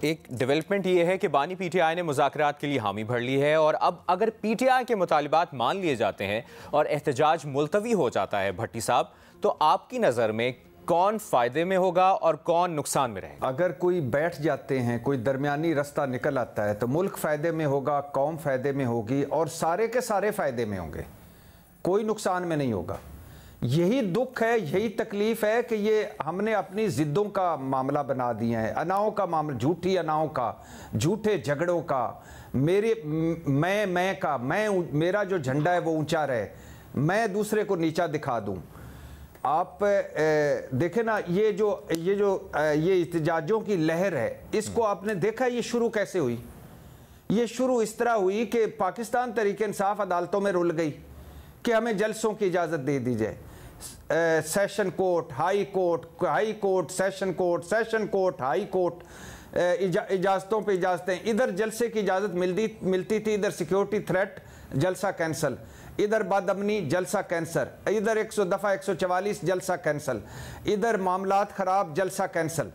एक डेवलपमेंट ये है कि बानी पीटीआई ने मुज़ाकरात के लिए हामी भर ली है और अब अगर पीटीआई के मुतालिबात मान लिए जाते हैं और एहतजाज मुलतवी हो जाता है भट्टी साहब, तो आपकी नज़र में कौन फ़ायदे में होगा और कौन नुकसान में रहेगा? अगर कोई बैठ जाते हैं, कोई दरमियानी रास्ता निकल आता है तो मुल्क फ़ायदे में होगा, कौम फ़ायदे में होगी और सारे के सारे फ़ायदे में होंगे, कोई नुकसान में नहीं होगा। यही दुख है, यही तकलीफ़ है कि ये हमने अपनी ज़िद्दों का मामला बना दिया है, अनाओं का मामला, झूठी अनाओं का, झूठे झगड़ों का, मैं का, मेरा जो झंडा है वो ऊंचा रहे, मैं दूसरे को नीचा दिखा दूं। आप देखें ना, ये इhtजाजों की लहर है, इसको आपने देखा ये शुरू कैसे हुई? ये शुरू इस तरह हुई कि पाकिस्तान तहरीक इंसाफ अदालतों में रुल गई कि हमें जलसों की इजाज़त दे दी जाए। Session court, high court, session court, high court, इजाज़तों पे इजाज़तें, इधर जलसे की इजाज़त मिलती थी, इधर सिक्योरिटी थ्रेट, जलसा कैंसल, इधर बदअमनी, जलसा कैंसर, इधर दफ़ा 144, जलसा कैंसल, इधर मामलात ख़राब, जलसा कैंसल।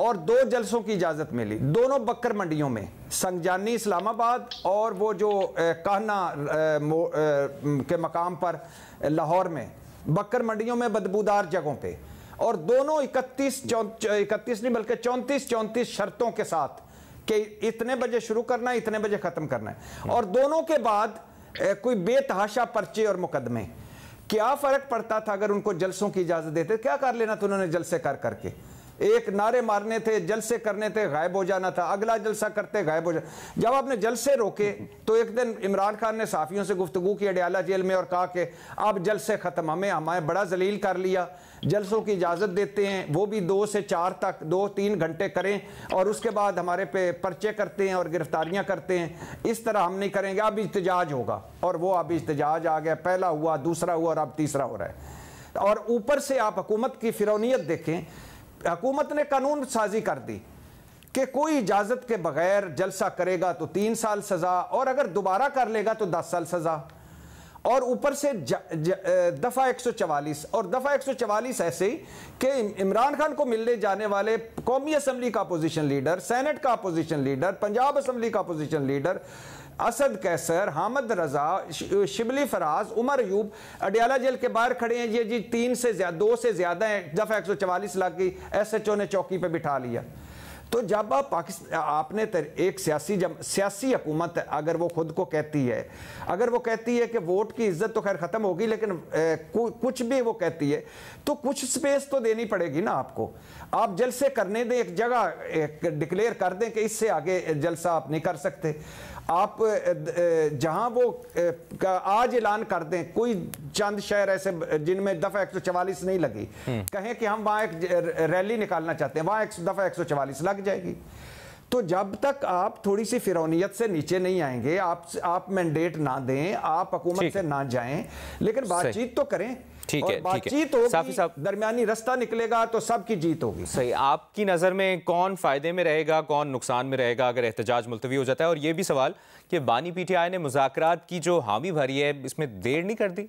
और 2 जलसों की इजाज़त मिली, दोनों बकर मंडियों में, संगजानी इस्लामाबाद और वो जो कहना के मकाम पर लाहौर में, बकर मंडियों में बदबूदार जगहों पे, और दोनों 31 नहीं बल्कि 34 शर्तों के साथ कि इतने बजे शुरू करना है, इतने बजे ख़त्म करना है, और दोनों के बाद कोई बेतहाशा पर्चे और मुकदमे। क्या फ़र्क पड़ता था अगर उनको जलसों की इजाज़त देते? क्या कर लेना था उन्होंने जलसे कर करके? एक नारे मारने थे, जलसे करने थे, गायब हो जाना था, अगला जलसा करते गायब हो जाना। जब आपने जलसे रोके तो एक दिन इमरान खान ने साफ़ियों से गुफ्तगू की अडयाला जेल में और कहा कि अब जलसे ख़त्म, हमें बड़ा जलील कर लिया, जलसों की इजाज़त देते हैं, वो भी 2 से 4 तक 2-3 घंटे करें और उसके बाद हमारे पे पर्चे करते हैं और गिरफ्तारियाँ करते हैं। इस तरह हम नहीं करेंगे, अब इhtजाज होगा। और वो अब इhtजाज आ गया, पहला हुआ, दूसरा हुआ और अब तीसरा हो रहा है। और ऊपर से आप हुकूमत की फिरौनियत देखें, हुकूमत ने कानून साजी कर दी कि कोई इजाज़त के बगैर जलसा करेगा तो 3 साल सज़ा, और अगर दोबारा कर लेगा तो 10 साल सज़ा। और ऊपर से दफ़ा 144, और दफ़ा 144 ऐसे कि इमरान खान को मिलने जाने वाले कौमी असम्बली का अपोजिशन लीडर, सेनेट का अपोजिशन लीडर, पंजाब असम्बली का अपोजिशन लीडर, असद कैसर, हामिद रजा, शिबली फराज, उमर अयूब अडयाला जेल के बाहर खड़े हैं। ये जी 2 से ज़्यादा है, दफ़ा 144 लाख की SHO ने चौकी पे बिठा लिया। तो जब आप आपने एक सियासी हुकूमत, अगर वो खुद को कहती है, अगर वो कहती है कि वोट की इज्जत तो खैर ख़त्म होगी, लेकिन कुछ भी वो कहती है तो कुछ स्पेस तो देनी पड़ेगी ना आपको। आप जलसे करने दें, एक जगह डिक्लेयर कर दें कि इससे आगे जलसा आप नहीं कर सकते। आप जहां वो आज ऐलान कर दें, कोई चंद शहर ऐसे जिनमें दफ़ा 144 नहीं लगी, कहें कि हम वहां एक रैली निकालना चाहते हैं, वहां दफ़ा 144 लग जाएगी। तो जब तक आप थोड़ी सी फिरौनियत से नीचे नहीं आएंगे, आप मैंडेट ना दें, आप हुकूमत से ना जाएं, लेकिन बातचीत तो करें। ठीक है, बातचीत होगी, दरमियानी रास्ता निकलेगा तो सबकी जीत होगी। सही। आपकी नज़र में कौन फ़ायदे में रहेगा, कौन नुकसान में रहेगा अगर एहतजाज मुलतवी हो जाता है? और ये भी सवाल कि बानी पीटीआई ने मुज़ाकरात की जो हामी भरी है, इसमें देर नहीं कर दी?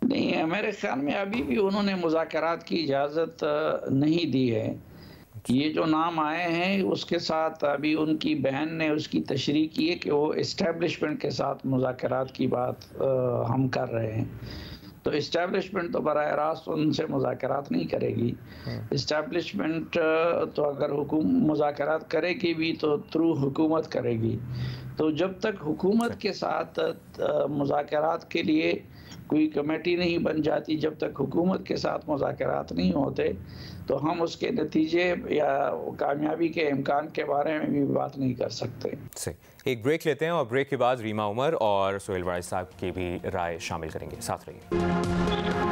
नहीं, मेरे ख्याल में अभी भी उन्होंने मुज़ाकरात की इजाज़त नहीं दी है। ये जो नाम आए हैं उसके साथ अभी उनकी बहन ने उसकी तशरीह की है कि वो इस्टेब्लिशमेंट के साथ मुज़ाकरात की बात हम कर रहे हैं। तो इस्टेब्लिशमेंट तो बराह रास्त उनसे मुज़ाकरात नहीं करेगी। इस्टेब्लिशमेंट तो अगर मुज़ाकरात करेगी भी तो थ्रू हुकूमत करेगी। तो जब तक हुकूमत के साथ मुज़ाकरात के लिए कोई कमेटी नहीं बन जाती, जब तक हुकूमत के साथ मुज़ाकरात नहीं होते, तो हम उसके नतीजे या कामयाबी के इम्कान के बारे में भी बात नहीं कर सकते। सही। एक ब्रेक लेते हैं और ब्रेक के बाद रीमा उमर और सोहेल वारिस साहब की भी राय शामिल करेंगे। साथ रहिए।